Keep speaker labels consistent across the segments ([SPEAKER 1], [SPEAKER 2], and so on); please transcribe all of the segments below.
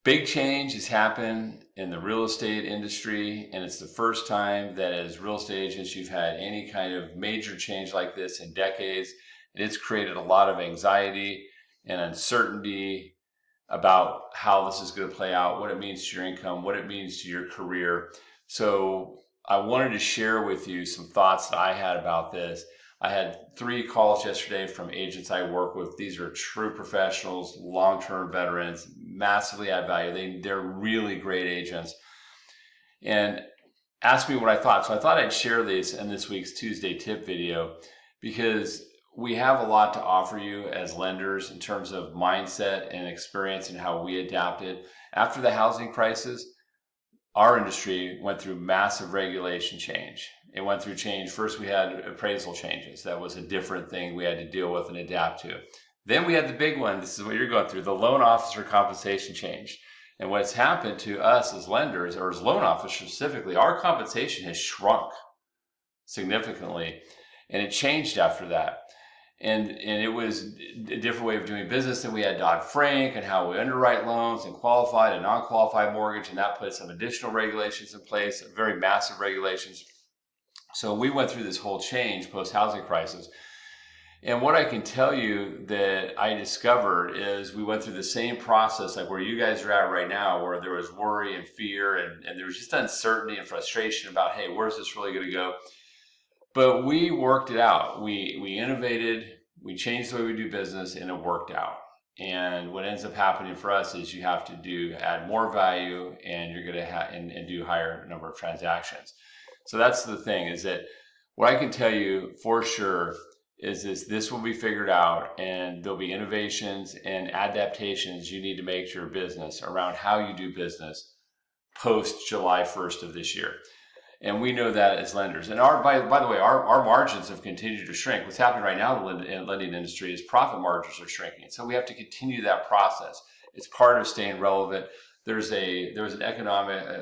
[SPEAKER 1] Big change has happened in the real estate industry, and it's the first time that as real estate agents you've had any kind of major change like this in decades. And it's created a lot of anxiety and uncertainty about how this is going to play out, what it means to your income, what it means to your career. So I wanted to share with you some thoughts that I had about this. I had 3 calls yesterday from agents I work with. These are true professionals, long-term veterans, massively add value. They're really great agents, and asked me what I thought. So I thought I'd share this in this week's Tuesday tip video, because we have a lot to offer you as lenders in terms of mindset and experience and how we adapted. After the housing crisis, our industry went through massive regulation change. It went through change. First, we had appraisal changes. That was a different thing we had to deal with and adapt to. Then we had the big one. This is what you're going through, the loan officer compensation change. And what's happened to us as lenders, or as loan officers specifically, our compensation has shrunk significantly. And it changed after that. And it was a different way of doing business. And we had Dodd-Frank and how we underwrite loans and qualified and non-qualified mortgage. And that put some additional regulations in place, very massive regulations. So we went through this whole change post-housing crisis. And what I can tell you that I discovered is we went through the same process like where you guys are at right now, where there was worry and fear and there was just uncertainty and frustration about, hey, where's this really going to go? But we worked it out. We innovated, we changed the way we do business, and it worked out. And what ends up happening for us is you have to add more value, and you're going to and do higher number of transactions. So that's the thing, is that what I can tell you for sure is this will be figured out, and there'll be innovations and adaptations you need to make to your business around how you do business post July 1st of this year. And we know that as lenders. And by the way, our margins have continued to shrink. What's happening right now in the lending industry is profit margins are shrinking. So we have to continue that process. It's part of staying relevant. There was a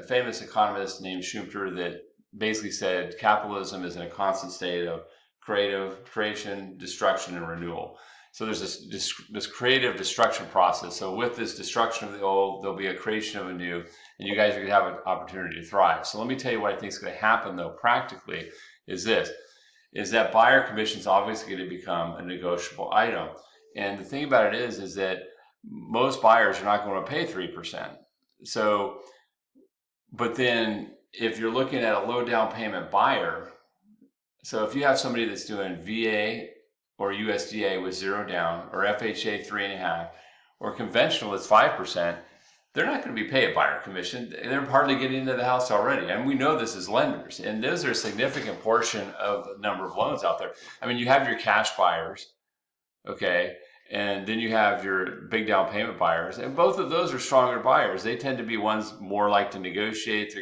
[SPEAKER 1] famous economist named Schumpeter that basically said capitalism is in a constant state of creation, destruction, and renewal. So there's this creative destruction process. So with this destruction of the old, there'll be a creation of a new, and you guys are going to have an opportunity to thrive. So let me tell you what I think is going to happen, though, practically, is that buyer commission is obviously going to become a negotiable item. And the thing about it is that most buyers are not going to pay 3%. So, but then if you're looking at a low down payment buyer, so if you have somebody that's doing VA or USDA with 0 down, or FHA 3.5%, or conventional is 5%, they're not going to be paid a buyer commission. They're hardly getting into the house already. And we know this as lenders. And those are a significant portion of the number of loans out there. I mean, you have your cash buyers, okay? And then you have your big down payment buyers. And both of those are stronger buyers. They tend to be ones more like to negotiate.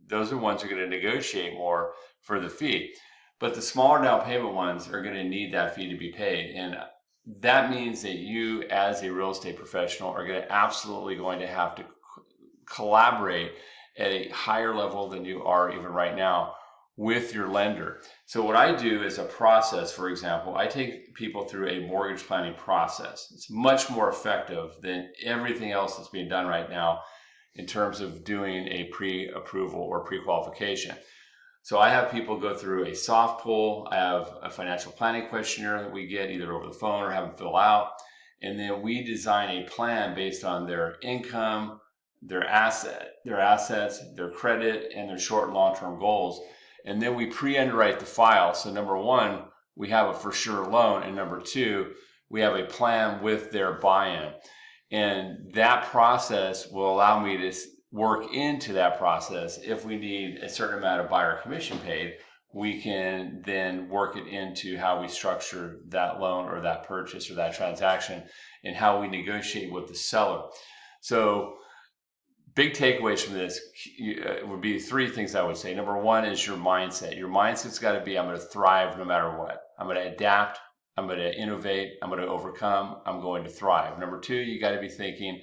[SPEAKER 1] Those are ones who are going to negotiate more for the fee. But the smaller down payment ones are going to need that fee to be paid. And that means that you, as a real estate professional, are absolutely going to have to collaborate at a higher level than you are even right now with your lender. So what I do is a process. For example, I take people through a mortgage planning process. It's much more effective than everything else that's being done right now in terms of doing a pre-approval or pre-qualification. So I have people go through a soft pull. I have a financial planning questionnaire that we get either over the phone or have them fill out. And then we design a plan based on their income, their assets, their credit, and their short and long-term goals. And then we pre-underwrite the file. So number one, we have a for sure loan. And number two, we have a plan with their buy-in. And that process will allow me to work into that process. If we need a certain amount of buyer commission paid, we can then work it into how we structure that loan or that purchase or that transaction and how we negotiate with the seller. So big takeaways from this would be 3 things I would say. Number 1 is your mindset. Your mindset's got to be, I'm going to thrive no matter what. I'm going to adapt. I'm going to innovate. I'm going to overcome. I'm going to thrive. Number 2, you got to be thinking,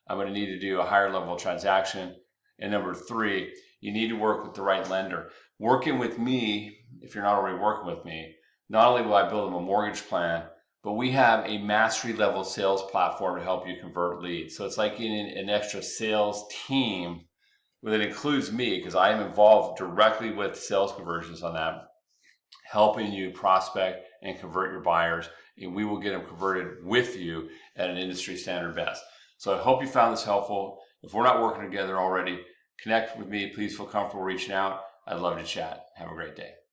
[SPEAKER 1] I'm going to need to do a higher level transaction. And number 3, you need to work with the right lender. Working with me, if you're not already working with me, not only will I build them a mortgage plan, but we have a mastery level sales platform to help you convert leads. So it's like getting an extra sales team that includes me, because I am involved directly with sales conversions on that, helping you prospect and convert your buyers, and we will get them converted with you at an industry standard best. So I hope you found this helpful. If we're not working together already, connect with me. Please feel comfortable reaching out. I'd love to chat. Have a great day.